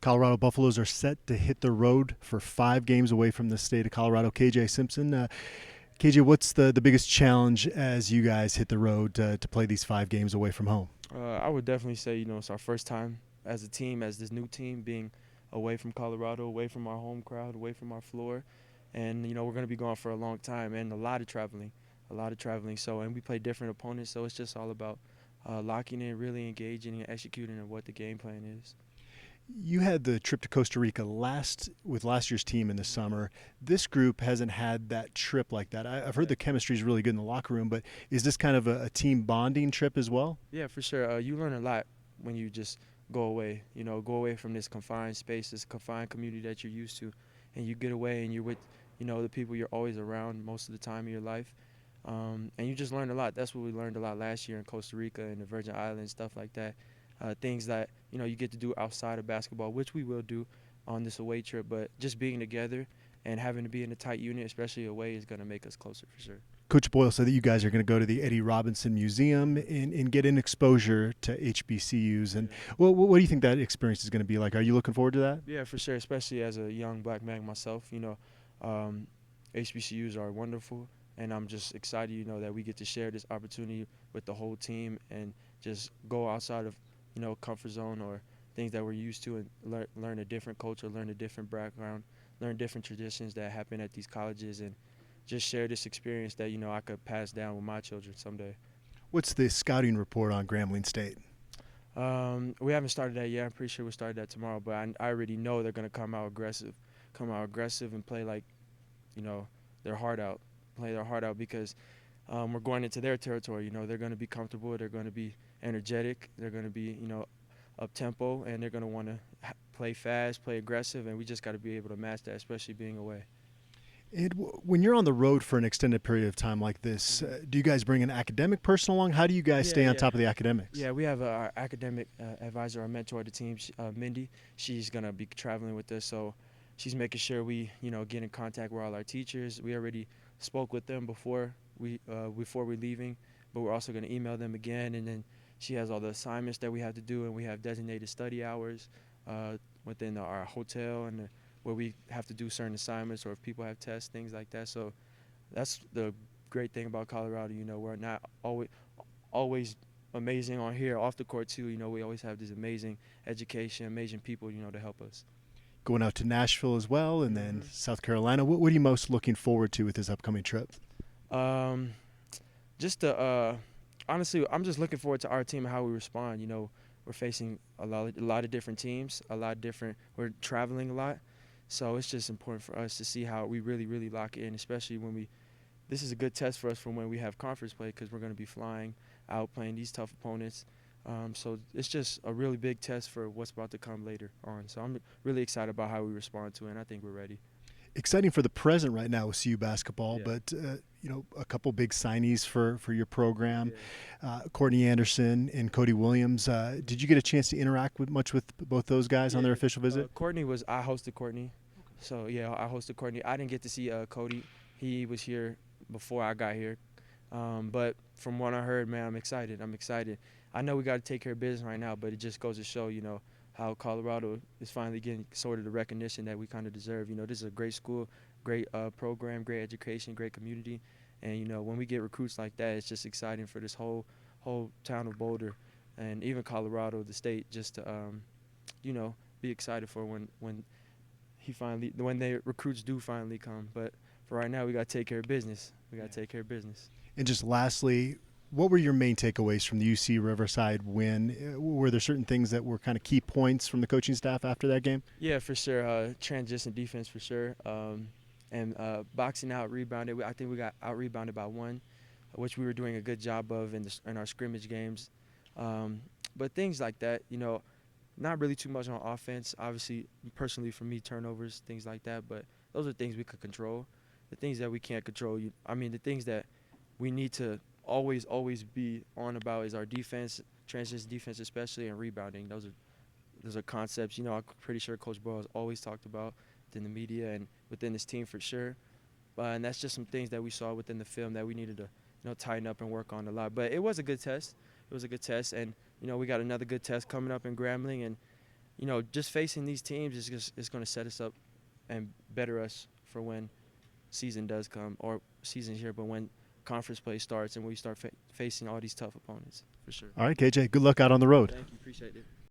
Colorado Buffaloes are set to hit the road for 5 games away from the state of Colorado. KJ Simpson, KJ, what's the biggest challenge as you guys hit the road to play these 5 games away from home? I would definitely say, it's our first time as a team, as this new team, being away from Colorado, away from our home crowd, away from our floor. And, we're going to be gone for a long time and a lot of traveling. So, and we play different opponents, so it's just all about locking in, really engaging and executing on what the game plan is. You had the trip to Costa Rica with last year's team in the summer. This group hasn't had that trip like that. I've heard the chemistry is really good in the locker room, but is this kind of a team bonding trip as well? Yeah, for sure. You learn a lot when you just go away. Go away from this confined space, this confined community that you're used to, and you get away and you're with, the people you're always around most of the time of your life, and you just learn a lot. That's what we learned a lot last year in Costa Rica and the Virgin Islands, stuff like that. Things that you get to do outside of basketball, which we will do on this away trip. But just being together and having to be in a tight unit, especially away, is going to make us closer for sure. Coach Boyle said that you guys are going to go to the Eddie Robinson Museum and get an exposure to HBCUs. And what do you think that experience is going to be like? Are you looking forward to that? Yeah, for sure, especially as a young black man myself. HBCUs are wonderful, and I'm just excited, that we get to share this opportunity with the whole team and just go outside of, comfort zone or things that we're used to and learn a different culture, learn a different background, learn different traditions that happen at these colleges, and just share this experience that, I could pass down with my children someday. What's the scouting report on Grambling State? We haven't started that yet. I'm pretty sure we'll start that tomorrow, but I already know they're going to come out aggressive and play like, their heart out, because we're going into their territory. They're going to be comfortable. They're going to be energetic. They're going to be, up tempo, and they're going to want to play fast, play aggressive, and we just got to be able to match that, especially being away. And when you're on the road for an extended period of time like this, do you guys bring an academic person along? How do you guys stay on top of the academics? Yeah, we have our academic advisor, our mentor of the team, Mindy. She's going to be traveling with us, so she's making sure we, get in contact with all our teachers. We already spoke with them before we're leaving, but we're also going to email them again. And then she has all the assignments that we have to do, and we have designated study hours within our hotel and where we have to do certain assignments, or if people have tests, things like that. So that's the great thing about Colorado. We're not always amazing on here, off the court too. We always have this amazing education, amazing people, to help us. Going out to Nashville as well, and then South Carolina. What are you most looking forward to with this upcoming trip? Honestly, I'm just looking forward to our team and how we respond. We're facing a lot of different teams, we're traveling a lot. So it's just important for us to see how we really, really lock in, especially this is a good test for us for when we have conference play, because we're going to be flying out playing these tough opponents. So it's just a really big test for what's about to come later on. So I'm really excited about how we respond to it, and I think we're ready. Exciting for the present right now with CU basketball, but a couple big signees for your program, Courtney Anderson and Cody Williams. Did you get a chance to interact much with both those guys on their official visit? I hosted Courtney, so I hosted Courtney. I didn't get to see Cody. He was here before I got here, but from what I heard, man, I'm excited. I know we got to take care of business right now, but it just goes to show, how Colorado is finally getting sort of the recognition that we kind of deserve. This is a great school, great program, great education, great community. And, when we get recruits like that, it's just exciting for this whole town of Boulder and even Colorado, the state, just to, be excited for when the recruits do finally come. But for right now, we got to take care of business. And just lastly, what were your main takeaways from the UC Riverside win? Were there certain things that were kind of key points from the coaching staff after that game? Yeah, for sure. Transition defense for sure. And boxing out, rebounded. I think we got out-rebounded by one, which we were doing a good job of in our scrimmage games. But things like that, not really too much on offense. Obviously, personally for me, turnovers, things like that. But those are things we could control. The things that we can't control, the things that we need to always be on about is our defense, transition defense especially, and rebounding. Those are concepts, I'm pretty sure Coach Boyle has always talked about within the media and within this team for sure. And that's just some things that we saw within the film that we needed to tighten up and work on a lot. But it was a good test. And we got another good test coming up in Grambling, and just facing these teams is going to set us up and better us for when season does come, or season's here, but when conference play starts and we start facing all these tough opponents, for sure. All right, KJ, good luck out on the road. Thank you. Appreciate it.